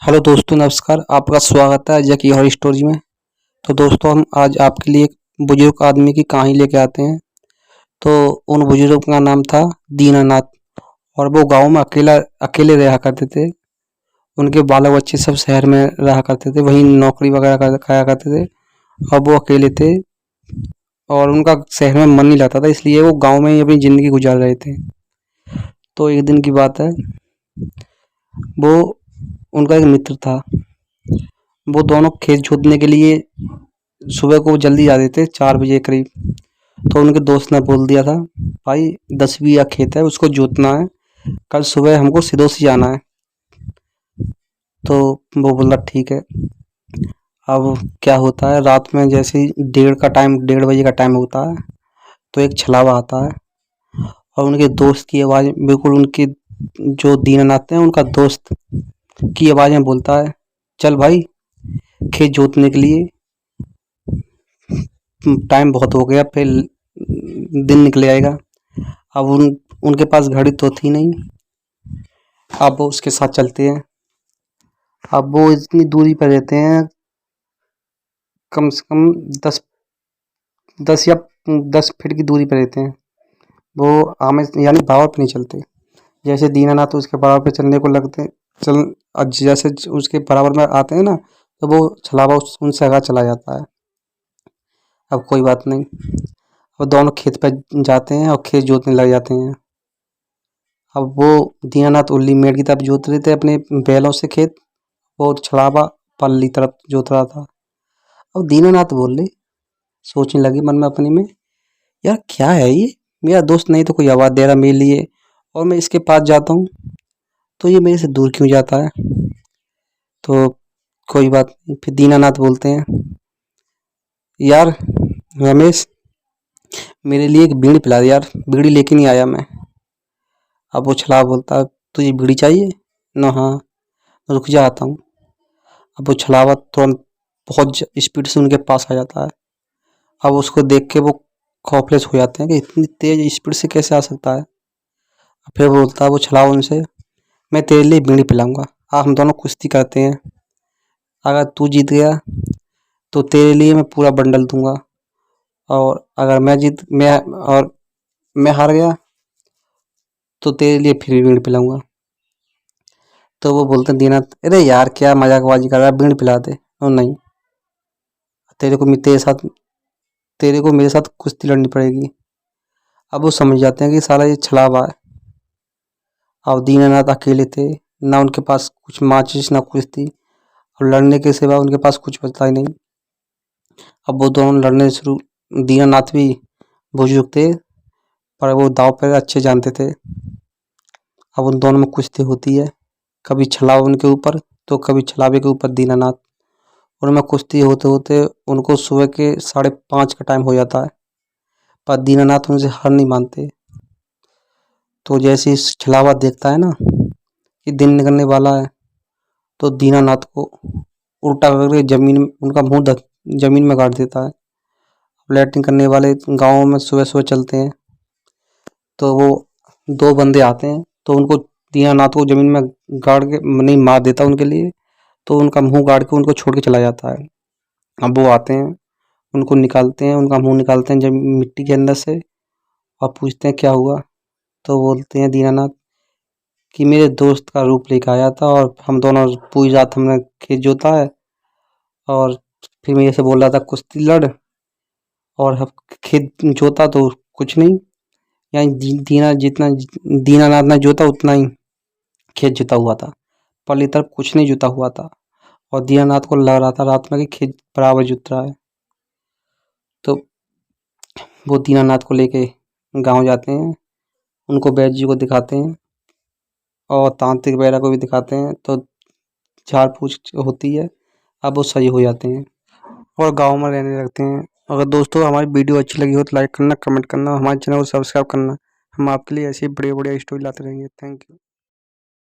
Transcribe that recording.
Hello दोस्तों, नमस्कार। आपका स्वागत है जकी हॉर स्टोरी में। तो दोस्तों, हम आज आपके लिए एक बुजुर्ग आदमी की कहानी लेके आते हैं। तो उन बुजुर्ग का नाम था दीनानाथ, और वो गांव में अकेला अकेले रहा करते थे। उनके बाल बच्चे सब शहर में रहा करते थे, वहीं नौकरी वगैरह खाया करते थे। और वो अकेले थे और उनका शहर में मन नहीं लगता था, इसलिए वो गांव में ही अपनी ज़िंदगी गुजार रहे थे। तो एक दिन की बात है, वो उनका एक मित्र था। वो दोनों खेत जोतने के लिए सुबह को जल्दी जाते थे, 4 बजे करीब। तो उनके दोस्त ने बोल दिया था, भाई 10 बीघा खेत है, उसको जोतना है, कल सुबह हमको सिदोसी जाना है। तो वो बोला ठीक है। अब क्या होता है, रात में जैसे ही 1:30 बजे का टाइम होता है, तो एक छलावा आता है और उनके दोस्त की आवाज़, बिल्कुल उनके जो दीनानाथ हैं उनका दोस्त की आवाज़ में बोलता है, चल भाई खेत जोतने के लिए, टाइम बहुत हो गया, फिर दिन निकल आएगा। अब उनके पास घड़ी तो थी नहीं। अब वो उसके साथ चलते हैं। अब वो इतनी दूरी पर रहते हैं, कम से कम 10 फीट की दूरी पर रहते हैं। वो आमे यानी बराबर पे नहीं चलते। जैसे दीनानाथ उसके बराबर पे चलने को लगते चल जैसे उसके बराबर में आते हैं ना, तो वो छलावा उनसे आगे चला जाता है। अब कोई बात नहीं, वो दोनों खेत पर जाते हैं और खेत जोतने लग जाते हैं। अब वो दीनानाथ उल्ली मेड़ की तरफ जोत रहे थे अपने बैलों से खेत, और छलावा पल्ली तरफ जोत रहा था। अब दीनानाथ बोले, सोचने लगे मन में अपने में, यार क्या है ये, मेरा दोस्त नहीं तो कोई आवाज़ दे रहा मेरे लिए, और मैं इसके पास जाता हूँ तो ये मेरे से दूर क्यों जाता है। तो कोई बात नहीं, फिर दीनानाथ बोलते हैं, यार रमेश, मेरे लिए एक बीड़ी पिला दे यार, बीड़ी लेके नहीं आया मैं। अब वो छलावा बोलता है, तुझे बीड़ी चाहिए ना? हाँ, रुक जा आता हूँ। अब वो छलावा तुरंत बहुत स्पीड से उनके पास आ जाता है। अब उसको देख के वो खौफलेस हो जाते हैं कि इतनी तेज स्पीड से कैसे आ सकता है। फिर बोलता है वो छलावा उनसे, मैं तेरे लिए बीड़ी पिलाऊंगा, आज हम दोनों कुश्ती करते हैं। अगर तू जीत गया तो तेरे लिए मैं पूरा बंडल दूंगा, और अगर मैं हार गया तो तेरे लिए फिर बीड़ी पिलाऊंगा। तो वो बोलते हैं दीनानाथ, अरे यार क्या मजाकबाजी कर रहा है, बीड़ी पिला दे। और नहीं, तेरे को तेरे साथ तेरे को मेरे साथ कुश्ती लड़नी पड़ेगी। अब वो समझ जाते हैं कि साला ये छलावा है। अब दीनानाथ अकेले थे, ना उनके पास कुछ माचिस ना कुछ थी, और लड़ने के सिवा उनके पास कुछ बचता ही नहीं। अब वो दोनों लड़ने शुरू, दीनानाथ भी बुजुर्ग थे, पर वो दांव पे अच्छे जानते थे। अब उन दोनों में कुश्ती होती है, कभी छलावा उनके ऊपर तो कभी छलावे के ऊपर दीनानाथ। उनमें कुश्ती होते होते उनको सुबह के 5:30 का टाइम हो जाता है, पर दीनानाथ उनसे हार नहीं मानते। तो जैसे ही छलावा देखता है ना कि दिन निकलने वाला है, तो दीनानाथ को उल्टा करके उनका मुंह जमीन में गाड़ देता है। लैट्रिन करने वाले गाँव में सुबह सुबह चलते हैं, तो वो 2 बंदे आते हैं, तो उनको दीनानाथ को जमीन में गाड़ के नहीं मार देता उनके लिए। तो उनका मुंह गाड़ के उनको छोड़ के चला जाता है। अब वो आते हैं, उनको निकालते हैं, उनका मुंह निकालते हैं जमीन मिट्टी के अंदर से, और पूछते हैं क्या हुआ। तो बोलते हैं दीनानाथ कि मेरे दोस्त का रूप लेकर आया था, और हम दोनों पूरी रात हमने खेत जोता है, और फिर मेरे से बोल रहा था कुश्ती लड़, और खेत जोता तो कुछ नहीं, यानी दीनानाथ ने जोता उतना ही खेत जुता हुआ था, पल्ली तरफ कुछ नहीं जुता हुआ था। और दीनानाथ को लग रहा था रात में कि खेत बराबर जुत रहा है। तो वो दीनानाथ को लेके गांव जाते हैं, उनको वैद्य जी को दिखाते हैं, और तांत्रिक वगैरह को भी दिखाते हैं। तो झाड़ फूँक होती है, अब वो सही हो जाते हैं और गाँव में रहने लगते हैं। अगर दोस्तों हमारी वीडियो अच्छी लगी हो तो लाइक करना, कमेंट करना, हमारे चैनल को सब्सक्राइब करना। हम आपके लिए ऐसी बढ़िया बढ़िया स्टोरी लाते रहेंगे। Thank you.